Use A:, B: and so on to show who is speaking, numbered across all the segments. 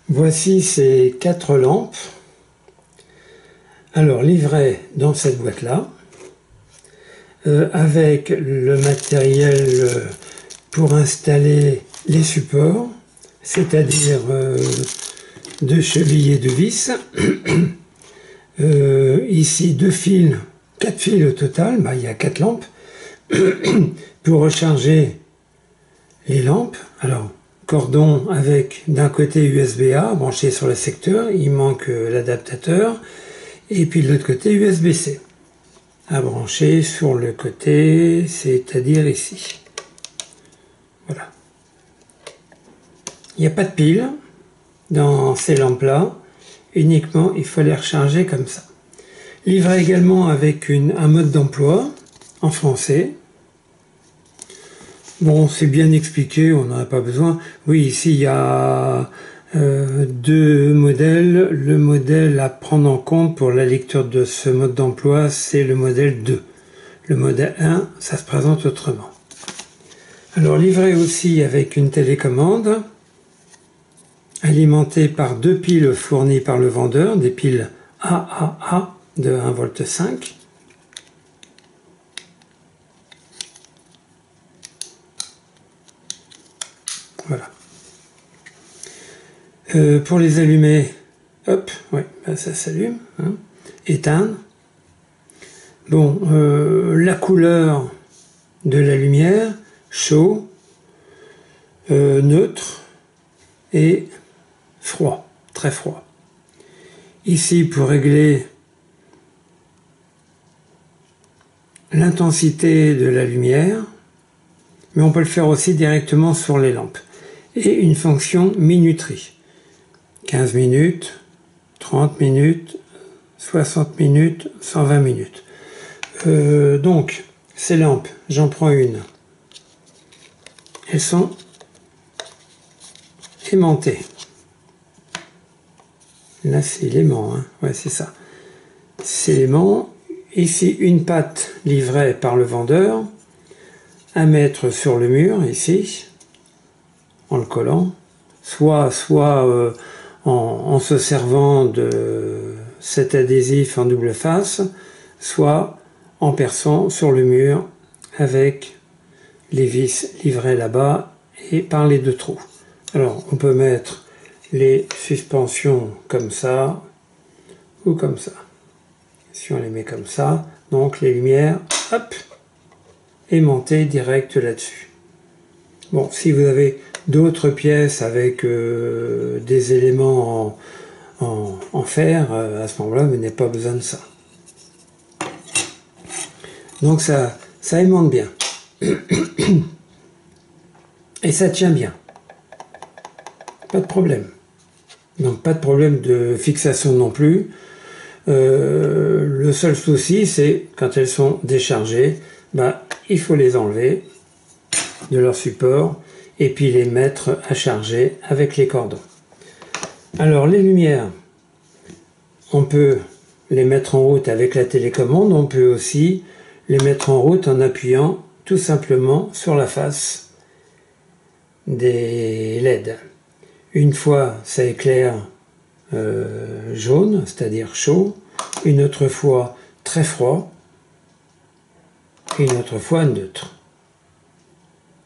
A: Voici ces 4 lampes. Alors livrées dans cette boîte-là, avec le matériel pour installer les supports, c'est-à-dire 2 chevilles et 2 vis. Ici 2 fils, 4 fils au total, il y a 4 lampes. Pour recharger les lampes, alors cordon avec d'un côté USB-A branché sur le secteur, il manque l'adaptateur, et puis de l'autre côté USB-C à brancher sur le côté, c'est-à-dire ici. Voilà. Il n'y a pas de pile dans ces lampes-là, uniquement il faut les recharger comme ça. Livré également avec un mode d'emploi en français. Bon, c'est bien expliqué, on n'en a pas besoin. Oui, ici il y a 2 modèles. Le modèle à prendre en compte pour la lecture de ce mode d'emploi, c'est le modèle 2. Le modèle 1, ça se présente autrement. Alors livré aussi avec une télécommande, alimentée par 2 piles fournies par le vendeur, des piles AAA de 1,5 V. Voilà. Pour les allumer, hop, ouais, ça s'allume. Hein. Éteindre. Bon, la couleur de la lumière, chaud, neutre et froid, très froid. Ici, pour régler l'intensité de la lumière, mais on peut le faire aussi directement sur les lampes. Et une fonction minuterie. 15 minutes, 30 minutes, 60 minutes, 120 minutes. Donc, ces lampes, j'en prends une. Elles sont aimantées. Là, c'est l'aimant, hein. Ouais, c'est ça. C'est l'aimant. Ici, une patte livrée par le vendeur à mettre sur le mur, ici, en le collant, soit en se servant de cet adhésif en double face, soit en perçant sur le mur avec les vis livrées là-bas et par les 2 trous. Alors, on peut mettre les suspensions comme ça ou comme ça. Si on les met comme ça, donc les lumières, hop, aimantées direct là-dessus. Bon, si vous avez d'autres pièces avec des éléments en fer, à ce moment-là, vous n'avez pas besoin de ça. Donc ça aimante bien. Et ça tient bien. Pas de problème. Donc pas de problème de fixation non plus. Le seul souci, c'est quand elles sont déchargées, il faut les enlever de leur support et puis les mettre à charger avec les cordons. Alors les lumières, on peut les mettre en route avec la télécommande, on peut aussi les mettre en route en appuyant tout simplement sur la face des LED. Une fois ça éclaire jaune, c'est-à-dire chaud, une autre fois très froid, et une autre fois neutre.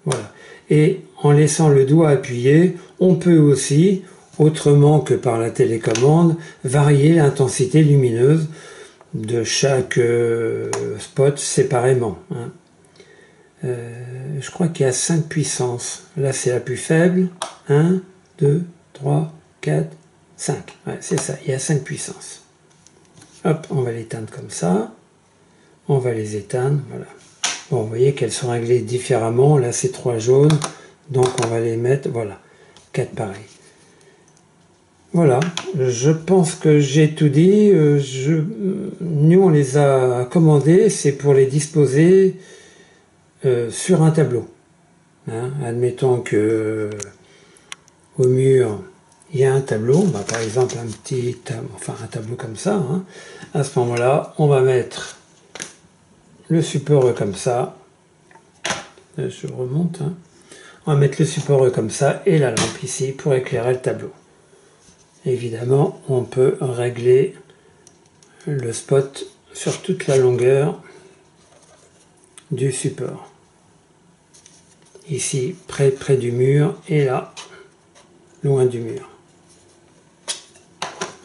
A: Voilà. Et en laissant le doigt appuyé, on peut aussi, autrement que par la télécommande, varier l'intensité lumineuse de chaque spot séparément. Hein. Je crois qu'il y a 5 puissances. Là, c'est la plus faible. 1, 2, 3, 4, 5. Ouais, c'est ça, il y a 5 puissances. Hop, on va l'éteindre comme ça. On va les éteindre, voilà. Bon, vous voyez qu'elles sont réglées différemment. Là, c'est 3 jaunes. Donc, on va les mettre, voilà, 4 pareils. Voilà, je pense que j'ai tout dit. Nous, on les a commandés. C'est pour les disposer sur un tableau. Hein, admettons que au mur, il y a un tableau. Par exemple, un tableau comme ça. Hein. À ce moment-là, on va mettre le support comme ça. Je remonte. Hein. On va mettre le support comme ça et la lampe ici pour éclairer le tableau. Évidemment, on peut régler le spot sur toute la longueur du support. Ici, près du mur, et là, loin du mur.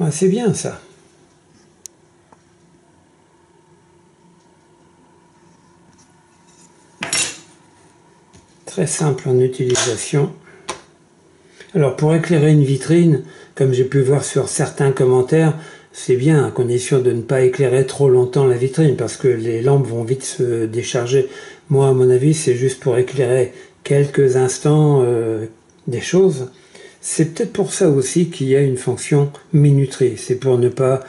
A: Ah, c'est bien ça. Très simple en utilisation. Alors pour éclairer une vitrine, comme j'ai pu voir sur certains commentaires, c'est bien à condition de ne pas éclairer trop longtemps la vitrine parce que les lampes vont vite se décharger. Moi à mon avis c'est juste pour éclairer quelques instants des choses. C'est peut-être pour ça aussi qu'il y a une fonction minuterie. C'est pour ne pas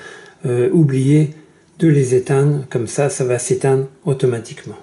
A: oublier de les éteindre, comme ça va s'éteindre automatiquement.